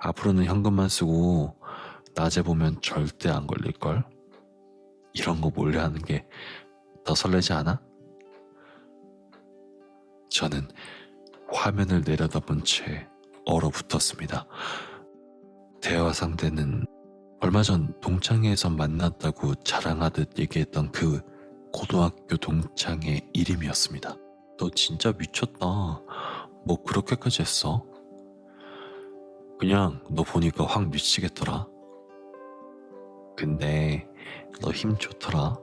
앞으로는 현금만 쓰고 낮에 보면 절대 안 걸릴걸? 이런 거 몰래 하는 게 더 설레지 않아? 저는 화면을 내려다본 채 얼어붙었습니다. 대화 상대는 얼마 전 동창회에서 만났다고 자랑하듯 얘기했던 그 고등학교 동창의 이름이었습니다. 너 진짜 미쳤다. 뭐 그렇게까지 했어? 그냥 너 보니까 확 미치겠더라. 근데 너 힘 좋더라.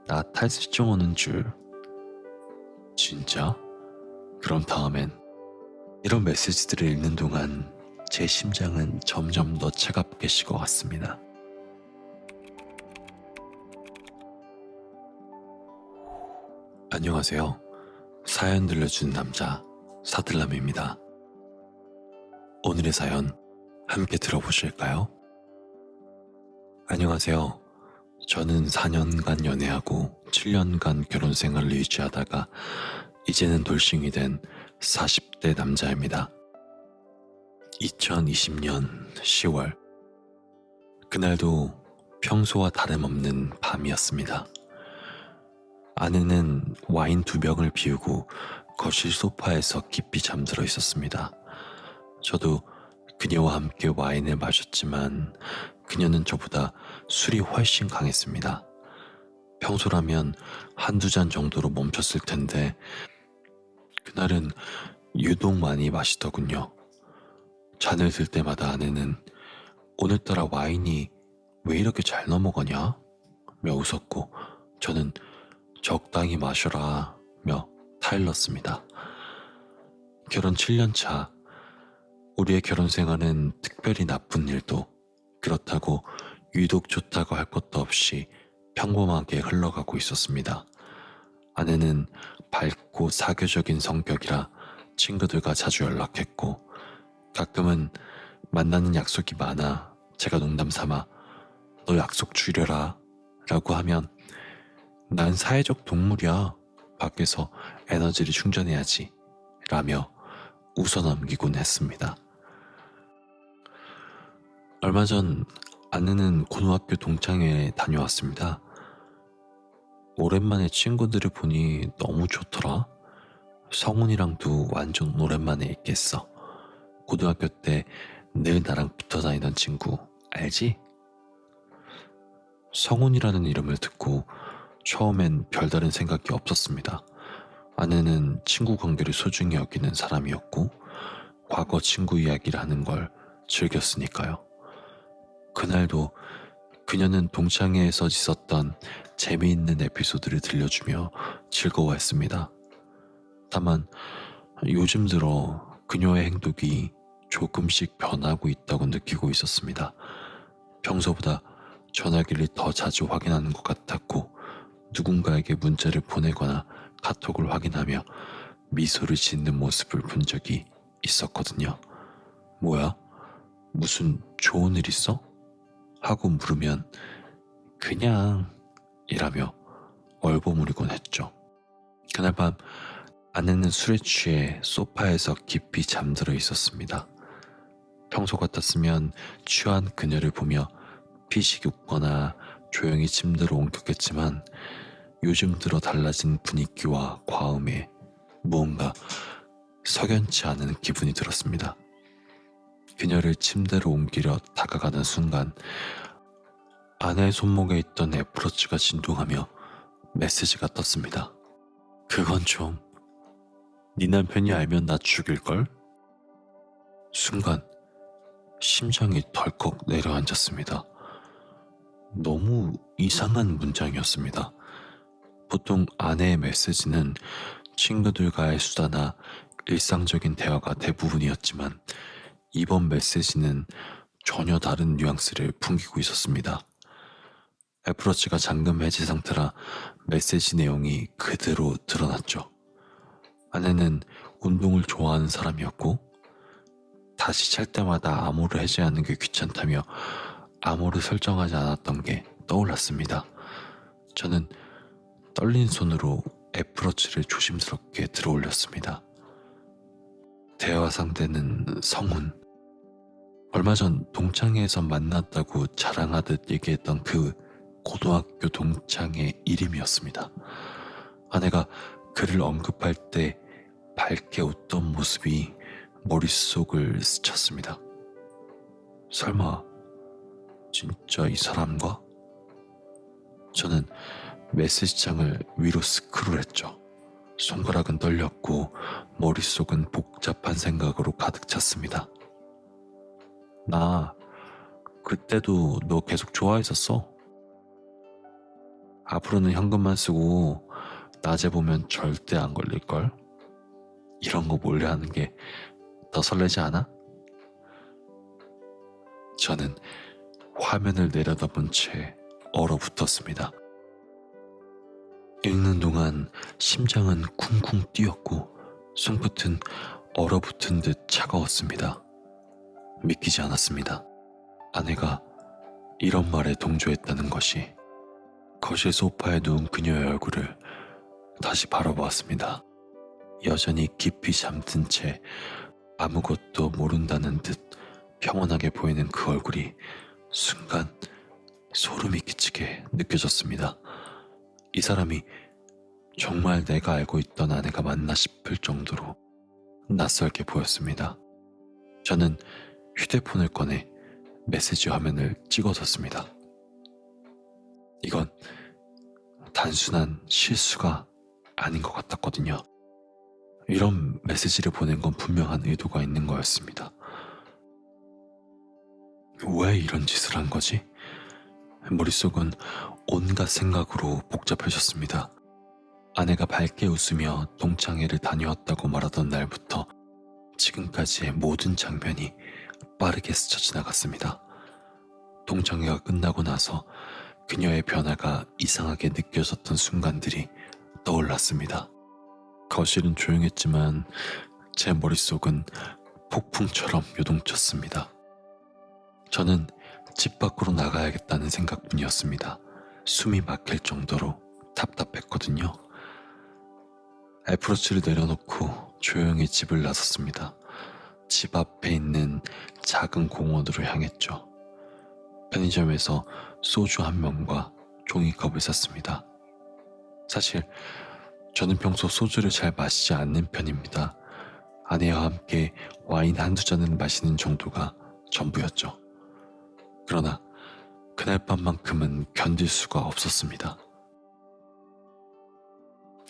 나 탈수증 오는 줄. 진짜? 그럼 다음엔. 이런 메시지들을 읽는 동안 제 심장은 점점 더 차갑게 식어갔습니다. 안녕하세요. 사연 들려주는 남자 사들남입니다. 오늘의 사연 함께 들어보실까요? 안녕하세요. 저는 4년간 연애하고 7년간 결혼 생활을 유지하다가 이제는 돌싱이 된 40대 남자입니다. 2020년 10월 그날도 평소와 다름없는 밤이었습니다. 아내는 와인 2병을 비우고 거실 소파에서 깊이 잠들어 있었습니다. 저도 그녀와 함께 와인을 마셨지만 그녀는 저보다 술이 훨씬 강했습니다. 평소라면 1-2잔 정도로 멈췄을 텐데 그날은 유독 많이 마시더군요. 잔을 들 때마다 아내는 오늘따라 와인이 왜 이렇게 잘 넘어가냐? 며 웃었고 저는 적당히 마셔라 며 타일렀습니다. 결혼 7년 차, 우리의 결혼 생활은 특별히 나쁜 일도 그렇다고 유독 좋다고 할 것도 없이 평범하게 흘러가고 있었습니다. 아내는 밝고 사교적인 성격이라 친구들과 자주 연락했고 가끔은 만나는 약속이 많아 제가 농담 삼아 너 약속 줄여라 라고 하면 난 사회적 동물이야. 밖에서 에너지를 충전해야지 라며 웃어넘기곤 했습니다. 얼마 전 아내는 고등학교 동창회에 다녀왔습니다. 오랜만에 친구들을 보니 너무 좋더라. 성훈이랑도 완전 오랜만에 있겠어. 고등학교 때 늘 나랑 붙어 다니던 친구 알지? 성훈이라는 이름을 듣고 처음엔 별다른 생각이 없었습니다. 아내는 친구 관계를 소중히 여기는 사람이었고 과거 친구 이야기를 하는 걸 즐겼으니까요. 그날도 그녀는 동창회에서 있었던 재미있는 에피소드를 들려주며 즐거워했습니다. 다만 요즘 들어 그녀의 행동이 조금씩 변하고 있다고 느끼고 있었습니다. 평소보다 전화기를 더 자주 확인하는 것 같았고 누군가에게 문자를 보내거나 카톡을 확인하며 미소를 짓는 모습을 본 적이 있었거든요. 뭐야? 무슨 좋은 일 있어? 하고 물으면 그냥 이라며 얼버무리곤 했죠. 그날 밤 아내는 술에 취해 소파에서 깊이 잠들어 있었습니다. 평소 같았으면 취한 그녀를 보며 피식 웃거나 조용히 침대로 옮겼겠지만 요즘 들어 달라진 분위기와 과음에 무언가 석연치 않은 기분이 들었습니다. 그녀를 침대로 옮기려 다가가는 순간 아내의 손목에 있던 애플워치가 진동하며 메시지가 떴습니다. 그건 좀 네 남편이 알면 나 죽일걸? 순간 심장이 덜컥 내려앉았습니다. 너무 이상한 문장이었습니다. 보통 아내의 메시지는 친구들과의 수다나 일상적인 대화가 대부분이었지만 이번 메시지는 전혀 다른 뉘앙스를 풍기고 있었습니다. 애플워치가 잠금 해제 상태라 메시지 내용이 그대로 드러났죠. 아내는 운동을 좋아하는 사람이었고 다시 찰 때마다 암호를 해제하는 게 귀찮다며 암호를 설정하지 않았던 게 떠올랐습니다. 저는 떨린 손으로 애플워치를 조심스럽게 들어올렸습니다. 대화 상대는 성훈. 얼마 전 동창회에서 만났다고 자랑하듯 얘기했던 그 고등학교 동창의 이름이었습니다. 아내가 그를 언급할 때 밝게 웃던 모습이 머릿속을 스쳤습니다. 설마 진짜 이 사람과? 저는 메시지창을 위로 스크롤했죠. 손가락은 떨렸고 머릿속은 복잡한 생각으로 가득 찼습니다. 나 그때도 너 계속 좋아했었어. 앞으로는 현금만 쓰고 낮에 보면 절대 안 걸릴걸? 이런 거 몰래 하는 게 더 설레지 않아? 저는 화면을 내려다본 채 얼어붙었습니다. 읽는 동안 심장은 쿵쿵 뛰었고 손끝은 얼어붙은 듯 차가웠습니다. 믿기지 않았습니다. 아내가 이런 말에 동조했다는 것이. 거실 소파에 누운 그녀의 얼굴을 다시 바라보았습니다. 여전히 깊이 잠든 채 아무것도 모른다는 듯 평온하게 보이는 그 얼굴이 순간 소름이 끼치게 느껴졌습니다. 이 사람이 정말 내가 알고 있던 아내가 맞나 싶을 정도로 낯설게 보였습니다. 저는 휴대폰을 꺼내 메시지 화면을 찍어뒀습니다. 이건 단순한 실수가 아닌 것 같았거든요. 이런 메시지를 보낸 건 분명한 의도가 있는 거였습니다. 왜 이런 짓을 한 거지? 머릿속은 온갖 생각으로 복잡해졌습니다. 아내가 밝게 웃으며 동창회를 다녀왔다고 말하던 날부터 지금까지의 모든 장면이 빠르게 스쳐 지나갔습니다. 동창회가 끝나고 나서 그녀의 변화가 이상하게 느껴졌던 순간들이 떠올랐습니다. 거실은 조용했지만 제 머릿속은 폭풍처럼 요동쳤습니다. 저는 집 밖으로 나가야겠다는 생각뿐이었습니다. 숨이 막힐 정도로 답답했거든요. 애플워치를 내려놓고 조용히 집을 나섰습니다. 집 앞에 있는 작은 공원으로 향했죠. 편의점에서 소주 한 병과 종이컵을 샀습니다. 사실 저는 평소 소주를 잘 마시지 않는 편입니다. 아내와 함께 와인 한두 잔을 마시는 정도가 전부였죠. 그러나 그날 밤만큼은 견딜 수가 없었습니다.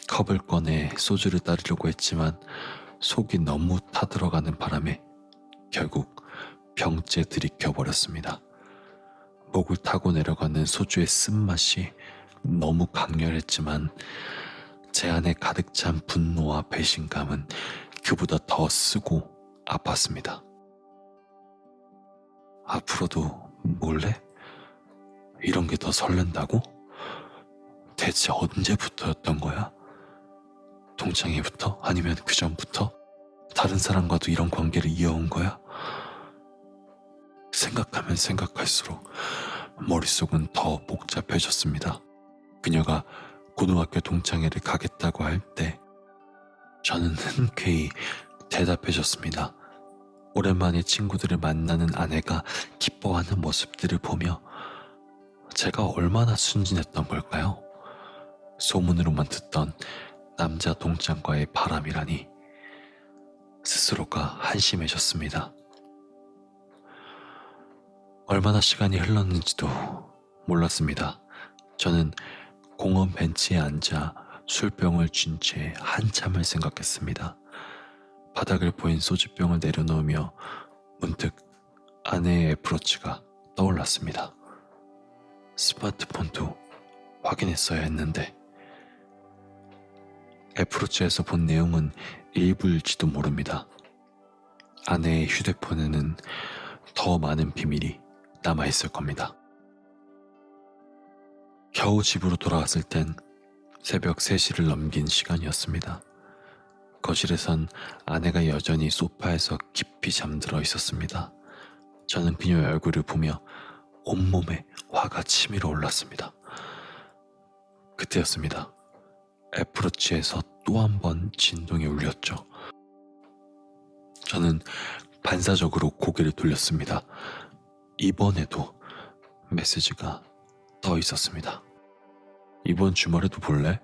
컵을 꺼내 소주를 따르려고 했지만 속이 너무 타들어가는 바람에 결국 병째 들이켜버렸습니다. 목을 타고 내려가는 소주의 쓴맛이 너무 강렬했지만 제 안에 가득 찬 분노와 배신감은 그보다 더 쓰고 아팠습니다. 앞으로도 몰래? 이런 게 더 설렌다고? 대체 언제부터였던 거야? 동창회부터? 아니면 그 전부터? 다른 사람과도 이런 관계를 이어온 거야? 생각하면 생각할수록 머릿속은 더 복잡해졌습니다. 그녀가 고등학교 동창회를 가겠다고 할 때 저는 흔쾌히 대답해줬습니다. 오랜만에 친구들을 만나는 아내가 기뻐하는 모습들을 보며 제가 얼마나 순진했던 걸까요? 소문으로만 듣던 남자 동창과의 바람이라니 스스로가 한심해졌습니다. 얼마나 시간이 흘렀는지도 몰랐습니다. 저는 공원 벤치에 앉아 술병을 쥔 채 한참을 생각했습니다. 바닥을 보인 소주병을 내려놓으며 문득 아내의 애플워치가 떠올랐습니다. 스마트폰도 확인했어야 했는데 애플워치에서 본 내용은 일부일지도 모릅니다. 아내의 휴대폰에는 더 많은 비밀이 남아있을 겁니다. 겨우 집으로 돌아왔을 땐 새벽 3시를 넘긴 시간이었습니다. 거실에선 아내가 여전히 소파에서 깊이 잠들어 있었습니다. 저는 그녀의 얼굴을 보며 온몸에 화가 치밀어 올랐습니다. 그때였습니다. 애플워치에서 또 한 번 진동이 울렸죠. 저는 반사적으로 고개를 돌렸습니다. 이번에도 메시지가 떠 있었습니다. 이번 주말에도 볼래?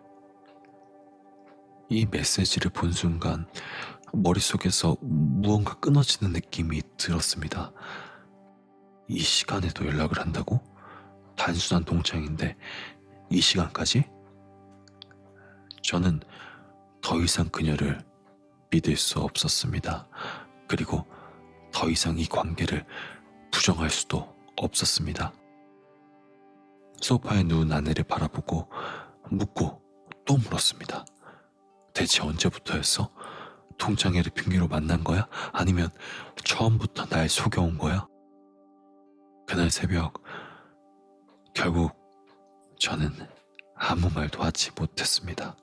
이 메시지를 본 순간 머릿속에서 무언가 끊어지는 느낌이 들었습니다. 이 시간에도 연락을 한다고? 단순한 동창인데 이 시간까지? 저는 더 이상 그녀를 믿을 수 없었습니다. 그리고 더 이상 이 관계를 부정할 수도 없었습니다. 소파에 누운 아내를 바라보고 묻고 또 물었습니다. 대체 언제부터였어? 동창회를 핑계로 만난 거야? 아니면 처음부터 날 속여온 거야? 그날 새벽 결국 저는 아무 말도 하지 못했습니다.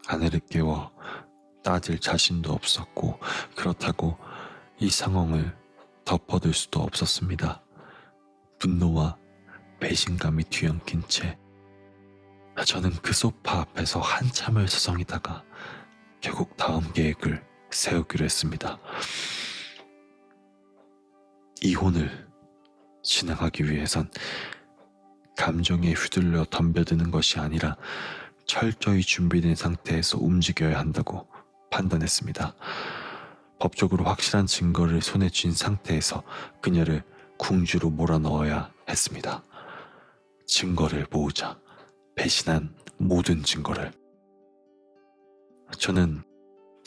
아내를 깨워 따질 자신도 없었고 그렇다고 이 상황을 덮어둘 수도 없었습니다. 분노와 배신감이 뒤엉킨 채 저는 그 소파 앞에서 한참을 서성이다가 결국 다음 계획을 세우기로 했습니다. 이혼을 진행하기 위해선 감정에 휘둘려 덤벼드는 것이 아니라 철저히 준비된 상태에서 움직여야 한다고 판단했습니다. 법적으로 확실한 증거를 손에 쥔 상태에서 그녀를 궁지로 몰아넣어야 했습니다. 증거를 모으자. 배신한 모든 증거를. 저는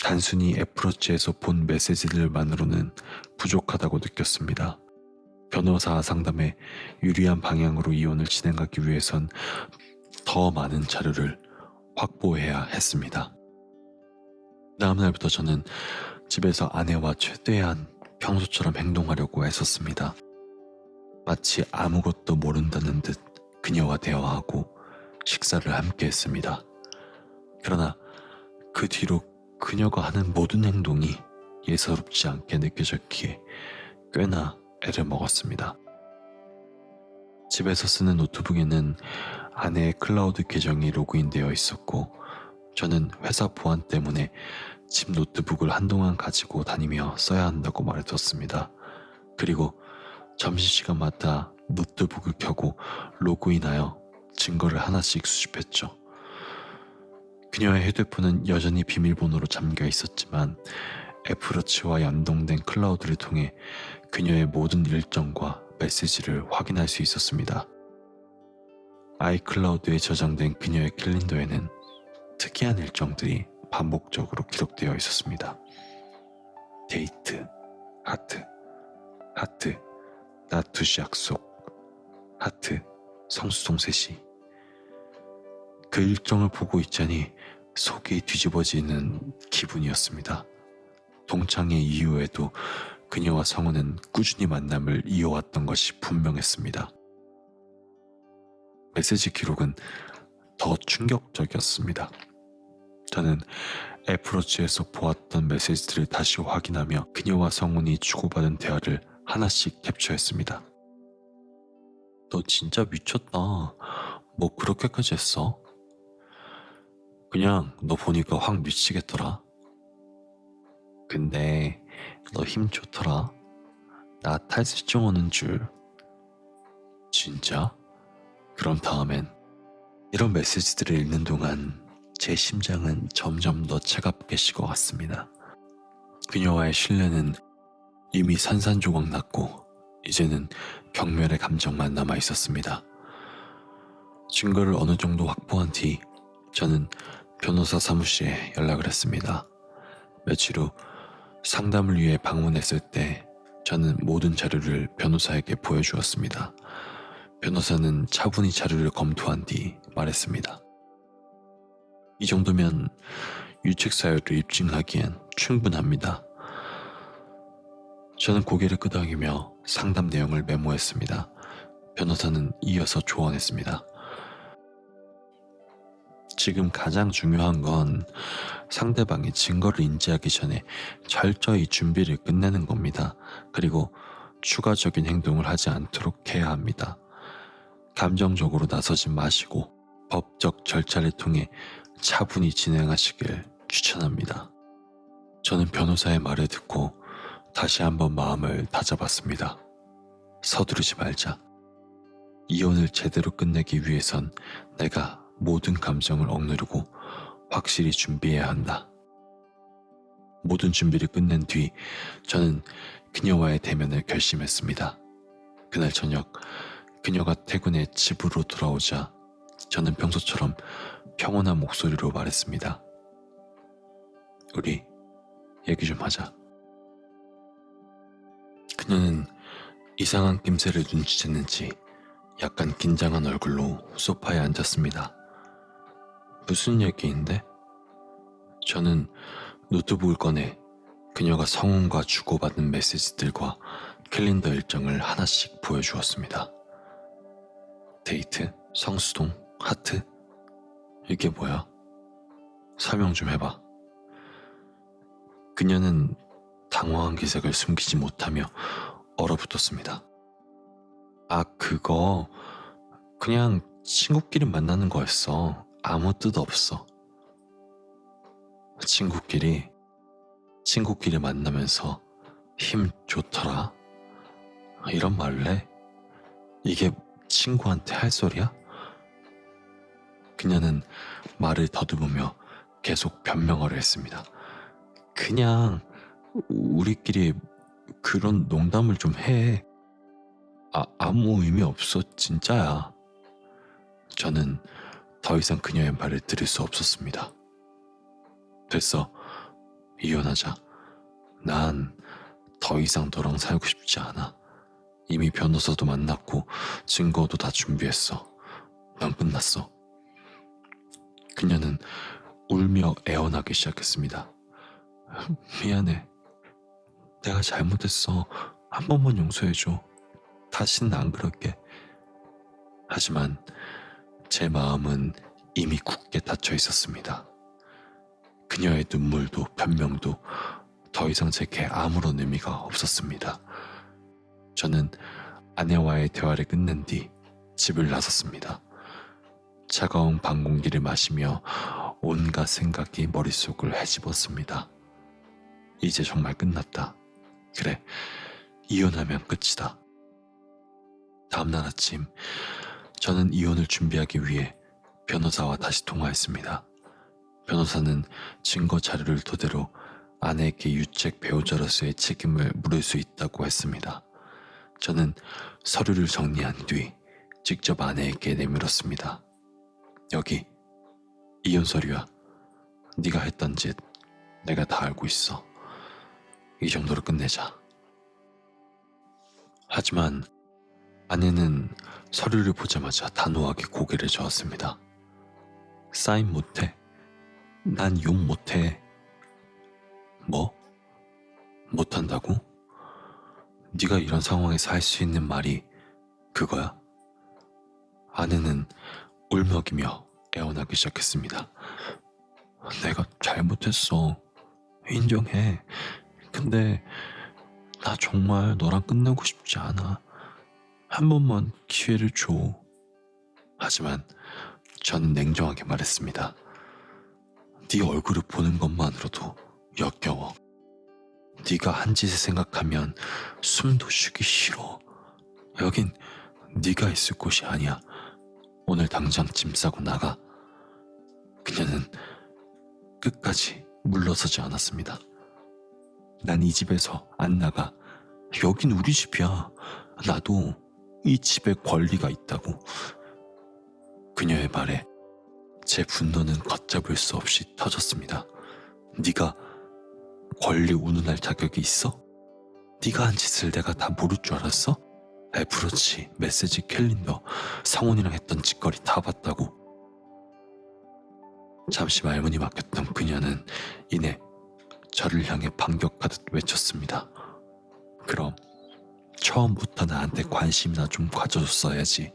단순히 애플워치에서 본 메시지들만으로는 부족하다고 느꼈습니다. 변호사 상담에 유리한 방향으로 이혼을 진행하기 위해선 더 많은 자료를 확보해야 했습니다. 다음 날부터 저는 집에서 아내와 최대한 평소처럼 행동하려고 애썼습니다. 마치 아무것도 모른다는 듯 그녀와 대화하고 식사를 함께 했습니다. 그러나 그 뒤로 그녀가 하는 모든 행동이 예사롭지 않게 느껴졌기에 꽤나 애를 먹었습니다. 집에서 쓰는 노트북에는 아내의 클라우드 계정이 로그인되어 있었고 저는 회사 보안 때문에 집 노트북을 한동안 가지고 다니며 써야 한다고 말해뒀습니다. 그리고 점심시간마다 노트북을 켜고 로그인하여 증거를 하나씩 수집했죠. 그녀의 휴대폰은 여전히 비밀번호로 잠겨 있었지만 애플워치와 연동된 클라우드를 통해 그녀의 모든 일정과 메시지를 확인할 수 있었습니다. 아이클라우드에 저장된 그녀의 캘린더에는 특이한 일정들이 반복적으로 기록되어 있었습니다. 데이트, 하트, 하트, 낮 2시 약속, 하트, 성수동 3시. 그 일정을 보고 있자니 속이 뒤집어지는 기분이었습니다. 동창회 이후에도 그녀와 성우는 꾸준히 만남을 이어왔던 것이 분명했습니다. 메시지 기록은 더 충격적이었습니다. 저는 애플워치에서 보았던 메시지들을 다시 확인하며 그녀와 성훈이 주고받은 대화를 하나씩 캡처했습니다. 너 진짜 미쳤다. 뭐 그렇게까지 했어? 그냥 너 보니까 확 미치겠더라. 근데 너 힘 좋더라. 나 탈수증 오는 줄. 진짜? 그럼 다음엔. 이런 메시지들을 읽는 동안 제 심장은 점점 더 차갑게 식어갔습니다. 그녀와의 신뢰는 이미 산산조각 났고 이제는 경멸의 감정만 남아 있었습니다. 증거를 어느 정도 확보한 뒤 저는 변호사 사무실에 연락을 했습니다. 며칠 후 상담을 위해 방문했을 때 저는 모든 자료를 변호사에게 보여주었습니다. 변호사는 차분히 자료를 검토한 뒤 말했습니다. 이 정도면 유책 사유를 입증하기엔 충분합니다. 저는 고개를 끄덕이며 상담 내용을 메모했습니다. 변호사는 이어서 조언했습니다. 지금 가장 중요한 건 상대방이 증거를 인지하기 전에 철저히 준비를 끝내는 겁니다. 그리고 추가적인 행동을 하지 않도록 해야 합니다. 감정적으로 나서지 마시고 법적 절차를 통해 차분히 진행하시길 추천합니다. 저는 변호사의 말을 듣고 다시 한번 마음을 다잡았습니다. 서두르지 말자. 이혼을 제대로 끝내기 위해선 내가 모든 감정을 억누르고 확실히 준비해야 한다. 모든 준비를 끝낸 뒤 저는 그녀와의 대면을 결심했습니다. 그날 저녁 그녀가 퇴근해 집으로 돌아오자 저는 평소처럼 평온한 목소리로 말했습니다. 우리 얘기 좀 하자. 그녀는 이상한 낌새를 눈치챘는지 약간 긴장한 얼굴로 소파에 앉았습니다. 무슨 얘기인데? 저는 노트북을 꺼내 그녀가 성훈과 주고받은 메시지들과 캘린더 일정을 하나씩 보여주었습니다. 데이트? 성수동? 하트? 이게 뭐야? 설명 좀 해봐. 그녀는 당황한 기색을 숨기지 못하며 얼어붙었습니다. 아, 그거 그냥 친구끼리 만나는 거였어. 아무 뜻 없어. 친구끼리 만나면서 힘 좋더라. 이런 말을 해? 이게 친구한테 할 소리야? 그녀는 말을 더듬으며 계속 변명을 했습니다. 그냥 우리끼리 그런 농담을 좀 해. 아무 의미 없어, 진짜야. 저는 더 이상 그녀의 말을 들을 수 없었습니다. 됐어, 이혼하자. 난 더 이상 너랑 살고 싶지 않아. 이미 변호사도 만났고 증거도 다 준비했어. 난 끝났어. 그녀는 울며 애원하기 시작했습니다. 미안해. 내가 잘못했어. 한 번만 용서해줘. 다시는 안 그럴게. 하지만 제 마음은 이미 굳게 닫혀 있었습니다. 그녀의 눈물도 변명도 더 이상 제게 아무런 의미가 없었습니다. 저는 아내와의 대화를 끝낸 뒤 집을 나섰습니다. 차가운 방 공기를 마시며 온갖 생각이 머릿속을 헤집었습니다. 이제 정말 끝났다. 그래, 이혼하면 끝이다. 다음날 아침 저는 이혼을 준비하기 위해 변호사와 다시 통화했습니다. 변호사는 증거 자료를 토대로 아내에게 유책 배우자로서의 책임을 물을 수 있다고 했습니다. 저는 서류를 정리한 뒤 직접 아내에게 내밀었습니다. 여기 이혼 서류야. 네가 했던 짓 내가 다 알고 있어. 이 정도로 끝내자. 하지만 아내는 서류를 보자마자 단호하게 고개를 저었습니다. 사인 못해. 난 욕 못해. 뭐? 못한다고? 네가 이런 상황에서 할 수 있는 말이 그거야? 아내는 울먹이며 애원하기 시작했습니다. 내가 잘못했어. 인정해. 근데 나 정말 너랑 끝내고 싶지 않아. 한 번만 기회를 줘. 하지만 저는 냉정하게 말했습니다. 네 얼굴을 보는 것만으로도 역겨워. 네가 한 짓을 생각하면 숨도 쉬기 싫어. 여긴 네가 있을 곳이 아니야. 오늘 당장 짐 싸고 나가. 그녀는 끝까지 물러서지 않았습니다. 난 이 집에서 안 나가. 여긴 우리 집이야. 나도 이 집에 권리가 있다고. 그녀의 말에 제 분노는 걷잡을 수 없이 터졌습니다. 네가 권리 운운할 자격이 있어? 네가 한 짓을 내가 다 모를 줄 알았어? 애플워치, 메시지, 캘린더, 성훈이랑 했던 짓거리 다 봤다고. 잠시 말문이 막혔던 그녀는 이내 저를 향해 반격하듯 외쳤습니다. 그럼 처음부터 나한테 관심이나 좀 가져줬어야지.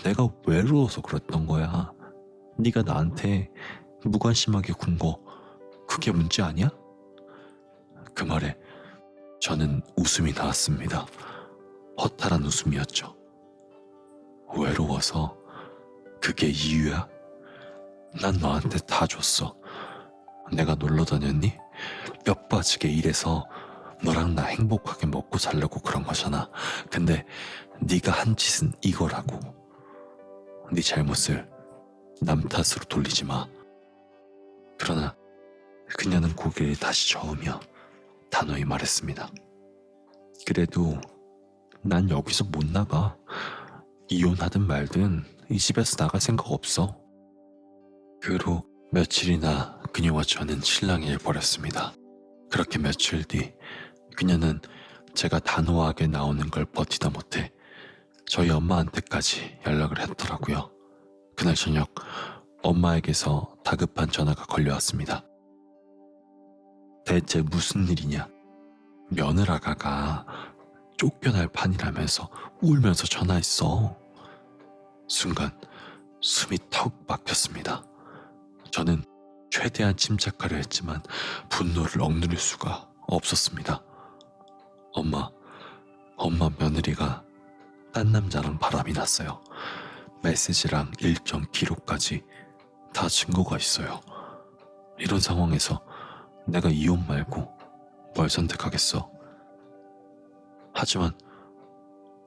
내가 외로워서 그랬던 거야. 네가 나한테 무관심하게 군 거 그게 문제 아니야? 그 말에 저는 웃음이 나왔습니다. 허탈한 웃음이었죠. 외로워서 그게 이유야? 난 너한테 다 줬어. 내가 놀러 다녔니? 뼈 빠지게 일해서 너랑 나 행복하게 먹고 살려고 그런 거잖아. 근데 네가 한 짓은 이거라고. 네 잘못을 남 탓으로 돌리지 마. 그러나 그녀는 고개를 다시 저으며 단호히 말했습니다. 그래도 난 여기서 못 나가. 이혼하든 말든 이 집에서 나갈 생각 없어. 그 후로 며칠이나 그녀와 저는 실랑이를 벌였습니다. 그렇게 며칠 뒤 그녀는 제가 단호하게 나오는 걸 버티다 못해 저희 엄마한테까지 연락을 했더라고요. 그날 저녁 엄마에게서 다급한 전화가 걸려왔습니다. 대체 무슨 일이냐? 며느라가가 쫓겨날 판이라면서 울면서 전화했어. 순간 숨이 턱 막혔습니다. 저는 최대한 침착하려 했지만 분노를 억누를 수가 없었습니다. 엄마 며느리가 딴 남자랑 바람이 났어요. 메시지랑 일정 기록까지 다 증거가 있어요. 이런 상황에서 내가 이혼 말고 뭘 선택하겠어? 하지만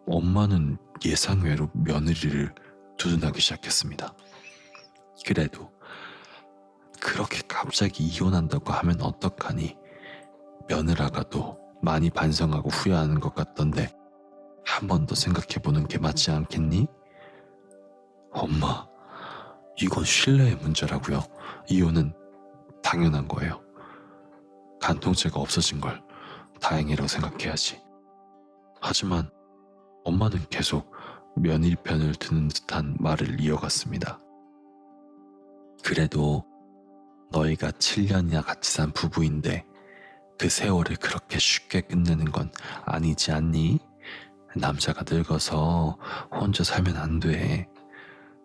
엄마는 예상외로 며느리를 두둔하기 시작했습니다. 그래도 그렇게 갑자기 이혼한다고 하면 어떡하니? 며느라가도 많이 반성하고 후회하는 것 같던데 한 번 더 생각해보는 게 맞지 않겠니? 엄마, 이건 신뢰의 문제라고요. 이혼은 당연한 거예요. 간통죄가 없어진 걸 다행이라고 생각해야지. 하지만 엄마는 계속 며느리 편을 드는 듯한 말을 이어갔습니다. 그래도 너희가 7년이나 같이 산 부부인데 그 세월을 그렇게 쉽게 끝내는 건 아니지 않니? 남자가 늙어서 혼자 살면 안 돼.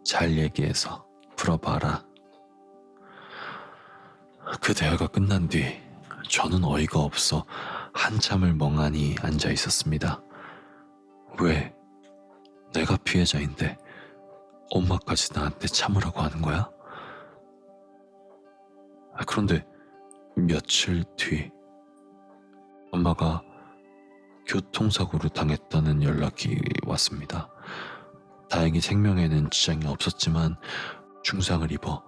잘 얘기해서 풀어봐라. 그 대화가 끝난 뒤 저는 어이가 없어 한참을 멍하니 앉아 있었습니다. 왜? 내가 피해자인데 엄마까지 나한테 참으라고 하는 거야? 그런데 며칠 뒤 엄마가 교통사고를 당했다는 연락이 왔습니다. 다행히 생명에는 지장이 없었지만 중상을 입어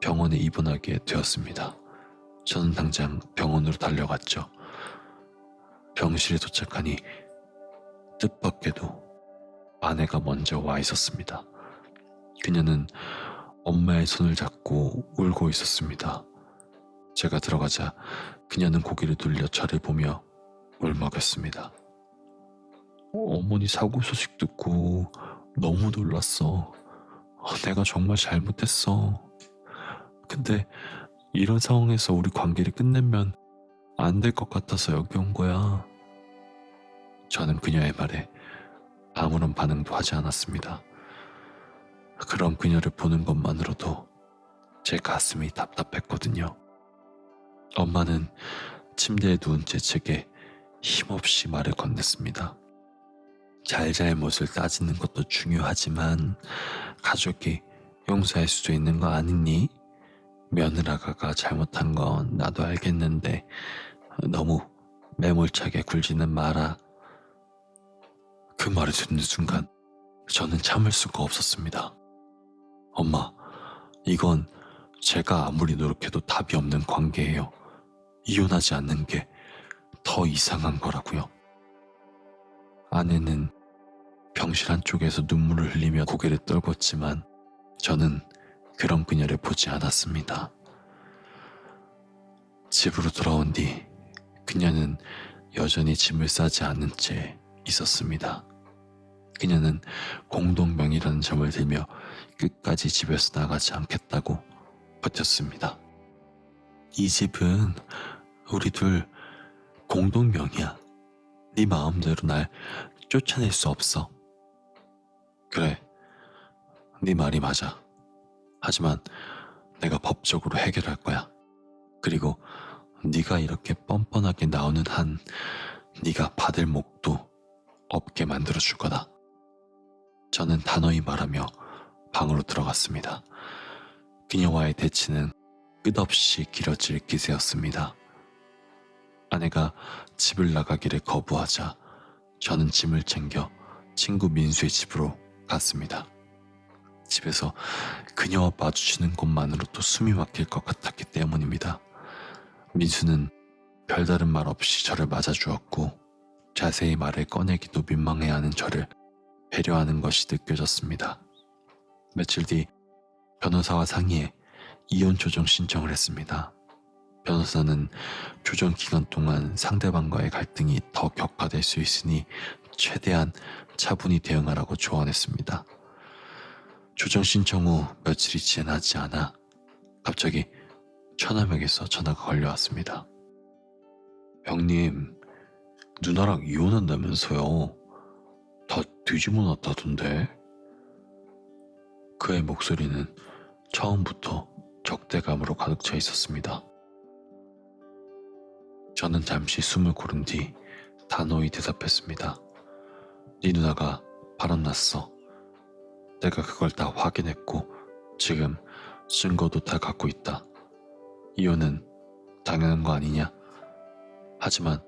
병원에 입원하게 되었습니다. 저는 당장 병원으로 달려갔죠. 병실에 도착하니 뜻밖에도 아내가 먼저 와 있었습니다. 그녀는 엄마의 손을 잡고 울고 있었습니다. 제가 들어가자 그녀는 고개를 돌려 저를 보며 울먹였습니다. 어머니 사고 소식 듣고 너무 놀랐어. 내가 정말 잘못했어. 근데 이런 상황에서 우리 관계를 끝내면 안 될 것 같아서 여기 온 거야. 저는 그녀의 말에 아무런 반응도 하지 않았습니다. 그런 그녀를 보는 것만으로도 제 가슴이 답답했거든요. 엄마는 침대에 누운 제 책에 힘없이 말을 건넸습니다. 잘잘못을 따지는 것도 중요하지만 가족이 용서할 수도 있는 거 아니니? 며느라가가 잘못한 건 나도 알겠는데 너무 매몰차게 굴지는 마라. 그 말을 듣는 순간 저는 참을 수가 없었습니다. 엄마, 이건 제가 아무리 노력해도 답이 없는 관계예요. 이혼하지 않는 게 더 이상한 거라고요. 아내는 병실 한쪽에서 눈물을 흘리며 고개를 떨궜지만 저는 그런 그녀를 보지 않았습니다. 집으로 돌아온 뒤 그녀는 여전히 짐을 싸지 않은 채 있었습니다. 그녀는 공동명의라는 점을 들며 끝까지 집에서 나가지 않겠다고 버텼습니다. 이 집은 우리 둘 공동명의야. 네 마음대로 날 쫓아낼 수 없어. 그래, 네 말이 맞아. 하지만 내가 법적으로 해결할 거야. 그리고 네가 이렇게 뻔뻔하게 나오는 한 네가 받을 목도 없게 만들어줄 거다. 저는 단호히 말하며 방으로 들어갔습니다. 그녀와의 대치는 끝없이 길어질 기세였습니다. 아내가 집을 나가기를 거부하자 저는 짐을 챙겨 친구 민수의 집으로 갔습니다. 집에서 그녀와 마주치는 것만으로도 숨이 막힐 것 같았기 때문입니다. 민수는 별다른 말 없이 저를 맞아주었고 자세히 말을 꺼내기도 민망해하는 저를 배려하는 것이 느껴졌습니다. 며칠 뒤 변호사와 상의해 이혼 조정 신청을 했습니다. 변호사는 조정 기간 동안 상대방과의 갈등이 더 격화될 수 있으니 최대한 차분히 대응하라고 조언했습니다. 조정 신청 후 며칠이 지나지 않아 갑자기 처남에게서 전화가 걸려왔습니다. 형님, 누나랑 이혼한다면서요? 다 뒤집어 놨다던데? 그의 목소리는 처음부터 적대감으로 가득 차 있었습니다. 저는 잠시 숨을 고른 뒤 단호히 대답했습니다. 네 누나가 바람났어. 내가 그걸 다 확인했고 지금 증거도 다 갖고 있다. 이혼은 당연한 거 아니냐? 하지만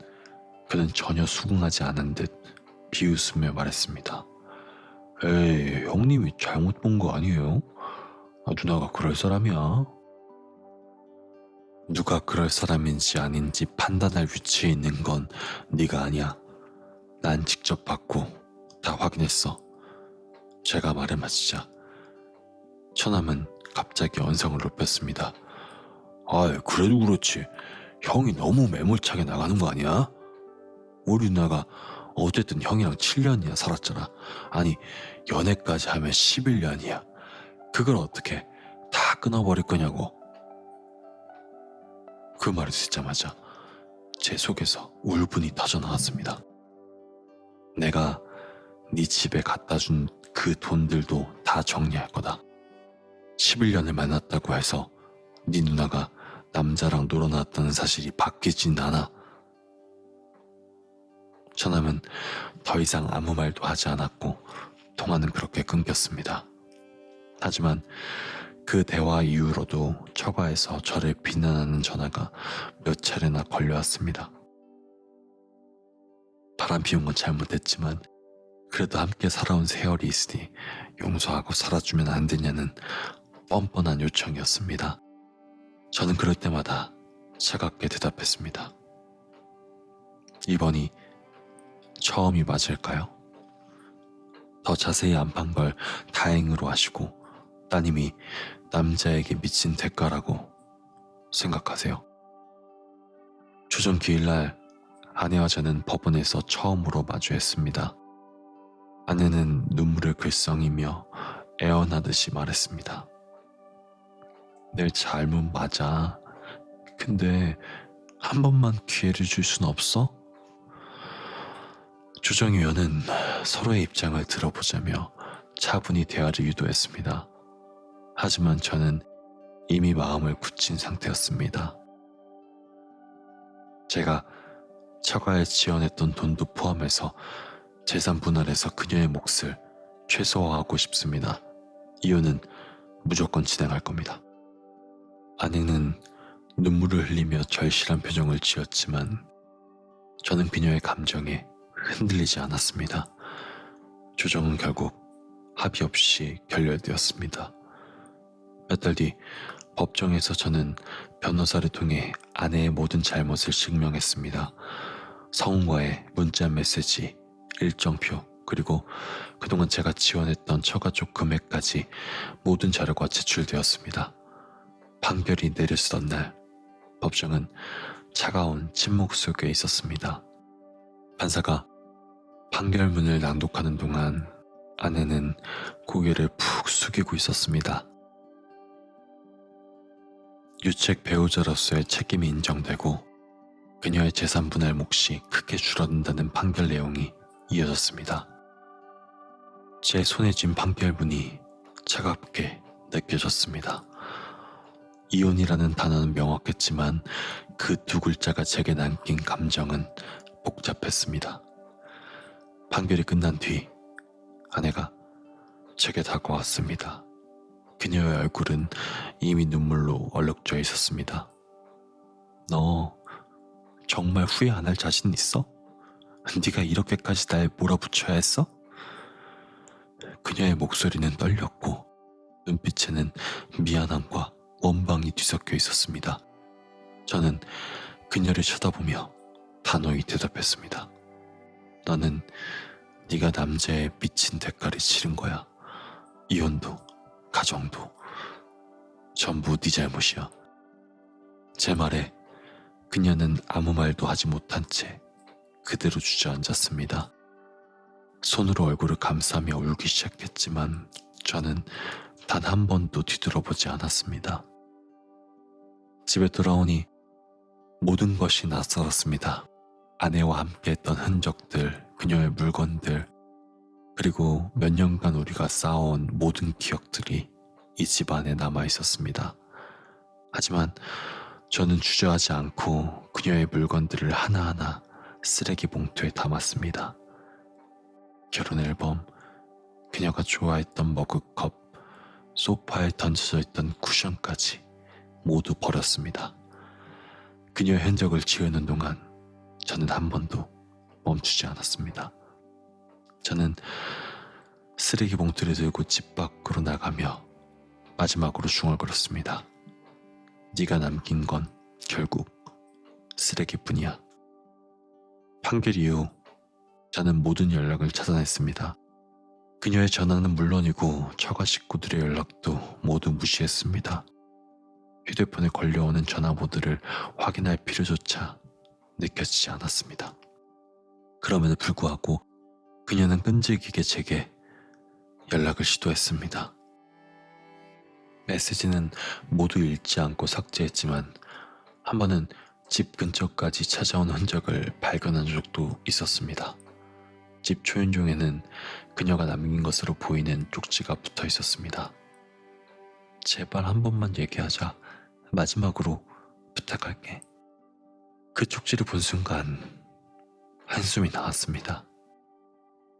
그는 전혀 수긍하지 않은 듯 비웃으며 말했습니다. 에이, 형님이 잘못 본 거 아니에요? 누나가 그럴 사람이야. 누가 그럴 사람인지 아닌지 판단할 위치에 있는 건 네가 아니야. 난 직접 봤고 다 확인했어. 제가 말을 마치자 처남은 갑자기 언성을 높였습니다. 아이, 그래도 그렇지. 형이 너무 매몰차게 나가는 거 아니야? 우리 누나가 어쨌든 형이랑 7년이나 살았잖아. 아니, 연애까지 하면 11년이야. 그걸 어떻게 다 끊어버릴 거냐고. 그 말을 듣자마자 제 속에서 울분이 터져나왔습니다. 내가 네 집에 갖다 준 그 돈들도 다 정리할 거다. 11년을 만났다고 해서 네 누나가 남자랑 놀아놨다는 사실이 바뀌진 않아. 처남은 더 이상 아무 말도 하지 않았고 통화는 그렇게 끊겼습니다. 하지만 그 대화 이후로도 처가에서 저를 비난하는 전화가 몇 차례나 걸려왔습니다. 바람 피운 건 잘못했지만 그래도 함께 살아온 세월이 있으니 용서하고 살아주면 안 되냐는 뻔뻔한 요청이었습니다. 저는 그럴 때마다 차갑게 대답했습니다. 이번이 처음이 맞을까요? 더 자세히 안 판 걸 다행으로 하시고 따님이 남자에게 미친 대가라고 생각하세요. 조정 기일날 아내와 저는 법원에서 처음으로 마주했습니다. 아내는 눈물을 글썽이며 애원하듯이 말했습니다. 내 잘못 맞아. 근데 한 번만 기회를 줄 순 없어? 조정위원은 서로의 입장을 들어보자며 차분히 대화를 유도했습니다. 하지만 저는 이미 마음을 굳힌 상태였습니다. 제가 처가에 지원했던 돈도 포함해서 재산 분할해서 그녀의 몫을 최소화하고 싶습니다. 이혼은 무조건 진행할 겁니다. 아내는 눈물을 흘리며 절실한 표정을 지었지만 저는 그녀의 감정에 흔들리지 않았습니다. 조정은 결국 합의 없이 결렬되었습니다. 몇 달 뒤 법정에서 저는 변호사를 통해 아내의 모든 잘못을 증명했습니다. 성우와의 문자 메시지, 일정표, 그리고 그동안 제가 지원했던 처가 쪽 금액까지 모든 자료가 제출되었습니다. 판결이 내려지던 날 법정은 차가운 침묵 속에 있었습니다. 판사가 판결문을 낭독하는 동안 아내는 고개를 푹 숙이고 있었습니다. 유책 배우자로서의 책임이 인정되고 그녀의 재산 분할 몫이 크게 줄어든다는 판결 내용이 이어졌습니다. 제 손에 쥔 판결문이 차갑게 느껴졌습니다. 이혼이라는 단어는 명확했지만 그 두 글자가 제게 남긴 감정은 복잡했습니다. 판결이 끝난 뒤 아내가 제게 다가왔습니다. 그녀의 얼굴은 이미 눈물로 얼룩져 있었습니다. 너 정말 후회 안 할 자신 있어? 네가 이렇게까지 날 몰아붙여야 했어? 그녀의 목소리는 떨렸고 눈빛에는 미안함과 원망이 뒤섞여 있었습니다. 저는 그녀를 쳐다보며 단호히 대답했습니다. 너는 네가 남자의 미친 대가를 치른 거야. 이혼도 가정도 전부 네 잘못이야. 제 말에 그녀는 아무 말도 하지 못한 채 그대로 주저앉았습니다. 손으로 얼굴을 감싸며 울기 시작했지만 저는 단 한 번도 뒤돌아보지 않았습니다. 집에 돌아오니 모든 것이 낯설었습니다. 아내와 함께했던 흔적들, 그녀의 물건들, 그리고 몇 년간 우리가 쌓아온 모든 기억들이 이 집 안에 남아 있었습니다. 하지만 저는 주저하지 않고 그녀의 물건들을 하나하나 쓰레기 봉투에 담았습니다. 결혼 앨범, 그녀가 좋아했던 머그컵, 소파에 던져져 있던 쿠션까지 모두 버렸습니다. 그녀의 흔적을 지우는 동안 저는 한 번도 멈추지 않았습니다. 저는 쓰레기 봉투를 들고 집 밖으로 나가며 마지막으로 중얼거렸습니다. 네가 남긴 건 결국 쓰레기뿐이야. 판결 이후 저는 모든 연락을 차단했습니다. 그녀의 전화는 물론이고 처가 식구들의 연락도 모두 무시했습니다. 휴대폰에 걸려오는 전화번호를 확인할 필요조차 느껴지지 않았습니다. 그럼에도 불구하고 그녀는 끈질기게 제게 연락을 시도했습니다. 메시지는 모두 읽지 않고 삭제했지만 한 번은 집 근처까지 찾아온 흔적을 발견한 적도 있었습니다. 집 초인종에는 그녀가 남긴 것으로 보이는 쪽지가 붙어 있었습니다. 제발 한 번만 얘기하자. 마지막으로 부탁할게. 그 쪽지를 본 순간 한숨이 나왔습니다.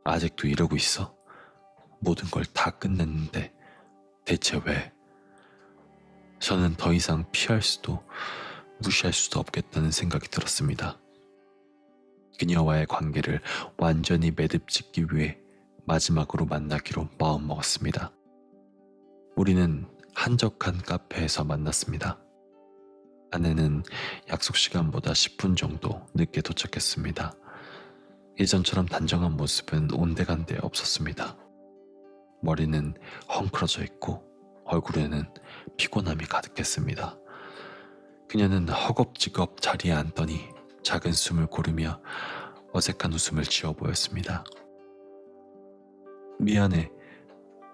아직도 이러고 있어? 모든 걸 다 끝냈는데 대체 왜? 저는 더 이상 피할 수도 무시할 수도 없겠다는 생각이 들었습니다. 그녀와의 관계를 완전히 매듭짓기 위해 마지막으로 만나기로 마음먹었습니다. 우리는 한적한 카페에서 만났습니다. 아내는 약속 시간보다 10분 정도 늦게 도착했습니다. 예전처럼 단정한 모습은 온데간데 없었습니다. 머리는 헝클어져 있고 얼굴에는 피곤함이 가득했습니다. 그녀는 허겁지겁 자리에 앉더니 작은 숨을 고르며 어색한 웃음을 지어 보였습니다. 미안해.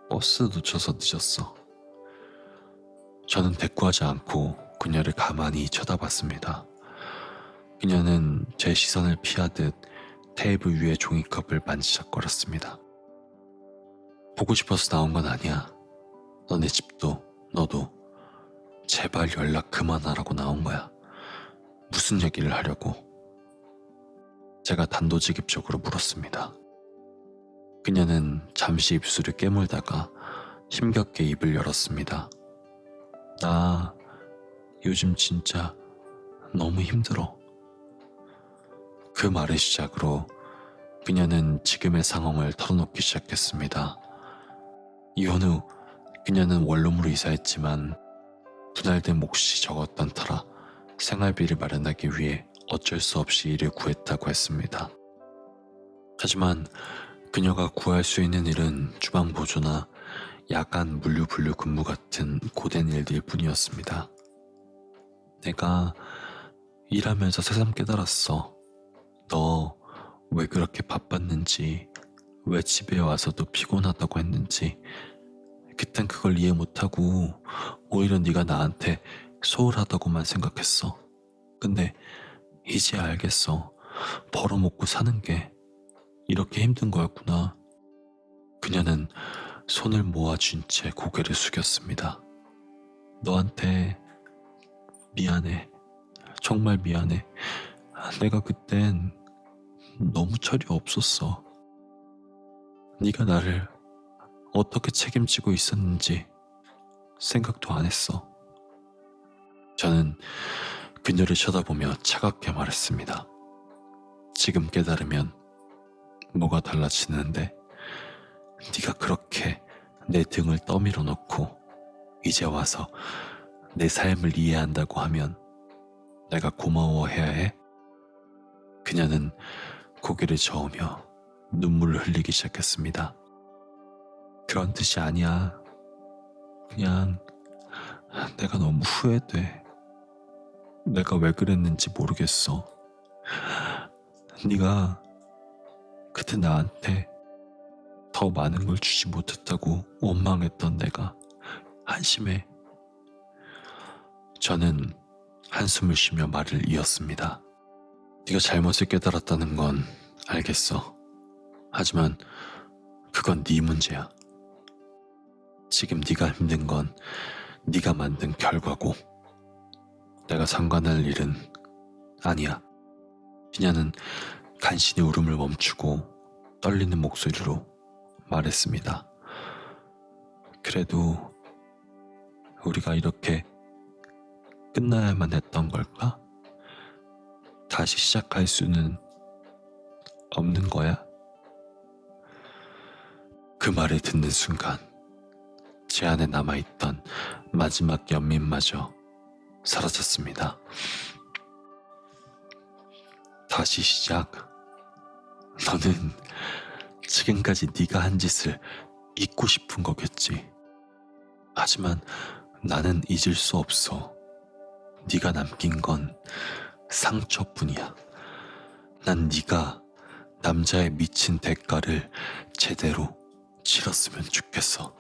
버스 놓쳐서 늦었어. 저는 대꾸하지 않고 그녀를 가만히 쳐다봤습니다. 그녀는 제 시선을 피하듯 테이블 위의 종이컵을 만지작거렸습니다. 보고 싶어서 나온 건 아니야. 너네 집도 너도 제발 연락 그만하라고 나온 거야. 무슨 얘기를 하려고? 제가 단도직입적으로 물었습니다. 그녀는 잠시 입술을 깨물다가 힘겹게 입을 열었습니다. 나 요즘 진짜 너무 힘들어. 그 말을 시작으로 그녀는 지금의 상황을 털어놓기 시작했습니다. 이혼 후 그녀는 원룸으로 이사했지만 분할된 몫이 적었던 터라 생활비를 마련하기 위해 어쩔 수 없이 일을 구했다고 했습니다. 하지만 그녀가 구할 수 있는 일은 주방 보조나 야간 물류분류 근무 같은 고된 일들 뿐이었습니다. 내가 일하면서 새삼 깨달았어. 너 왜 그렇게 바빴는지, 왜 집에 와서도 피곤하다고 했는지. 그땐 그걸 이해 못하고 오히려 네가 나한테 소홀하다고만 생각했어. 근데 이제 알겠어. 벌어먹고 사는 게 이렇게 힘든 거였구나. 그녀는 손을 모아준 채 고개를 숙였습니다. 너한테 미안해. 정말 미안해. 내가 그땐 너무 철이 없었어. 네가 나를 어떻게 책임지고 있었는지 생각도 안 했어. 저는 그녀를 쳐다보며 차갑게 말했습니다. 지금 깨달으면 뭐가 달라지는데 네가 그렇게 내 등을 떠밀어 놓고 이제 와서 내 삶을 이해한다고 하면 내가 고마워해야 해? 그녀는 고개를 저으며 눈물을 흘리기 시작했습니다. 그런 뜻이 아니야. 그냥 내가 너무 후회돼. 내가 왜 그랬는지 모르겠어. 네가 그때 나한테 더 많은 걸 주지 못했다고 원망했던 내가 한심해. 저는 한숨을 쉬며 말을 이었습니다. 네가 잘못을 깨달았다는 건 알겠어. 하지만 그건 네 문제야. 지금 네가 힘든 건 네가 만든 결과고 내가 상관할 일은 아니야. 그녀는 간신히 울음을 멈추고 떨리는 목소리로 말했습니다. 그래도 우리가 이렇게 끝나야만 했던 걸까? 다시 시작할 수는 없는 거야? 그 말을 듣는 순간 제 안에 남아있던 마지막 연민마저 사라졌습니다. 다시 시작. 너는 지금까지 네가 한 짓을 잊고 싶은 거겠지. 하지만 나는 잊을 수 없어. 네가 남긴 건 상처뿐이야. 난 네가 남자에 미친 대가를 제대로 치렀으면 좋겠어.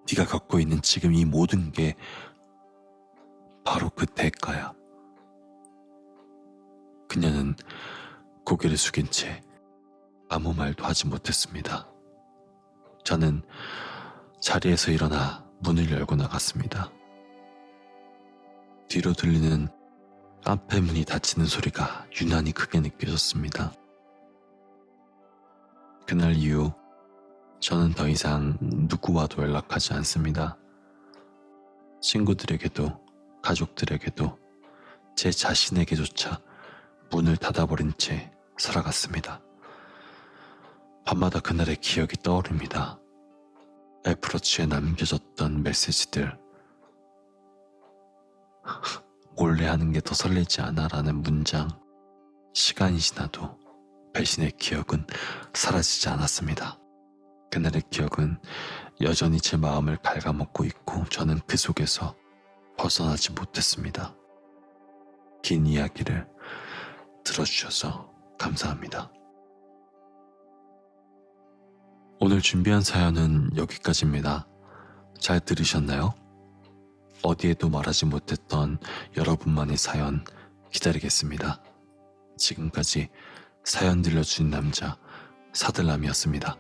네가 갖고 있는 지금 이 모든 게 바로 그 대가야. 그녀는 고개를 숙인 채 아무 말도 하지 못했습니다. 저는 자리에서 일어나 문을 열고 나갔습니다. 뒤로 들리는 카페 문이 닫히는 소리가 유난히 크게 느껴졌습니다. 그날 이후 저는 더 이상 누구와도 연락하지 않습니다. 친구들에게도 가족들에게도 제 자신에게조차 문을 닫아버린 채 살아갔습니다. 밤마다 그날의 기억이 떠오릅니다. 애플워치에 남겨졌던 메시지들. 몰래 하는 게 더 설레지 않아 라는 문장. 시간이 지나도 배신의 기억은 사라지지 않았습니다. 그날의 기억은 여전히 제 마음을 갉아먹고 있고 저는 그 속에서 벗어나지 못했습니다. 긴 이야기를 들어주셔서 감사합니다. 오늘 준비한 사연은 여기까지입니다. 잘 들으셨나요? 어디에도 말하지 못했던 여러분만의 사연 기다리겠습니다. 지금까지 사연 들려주는 남자 사들남이었습니다.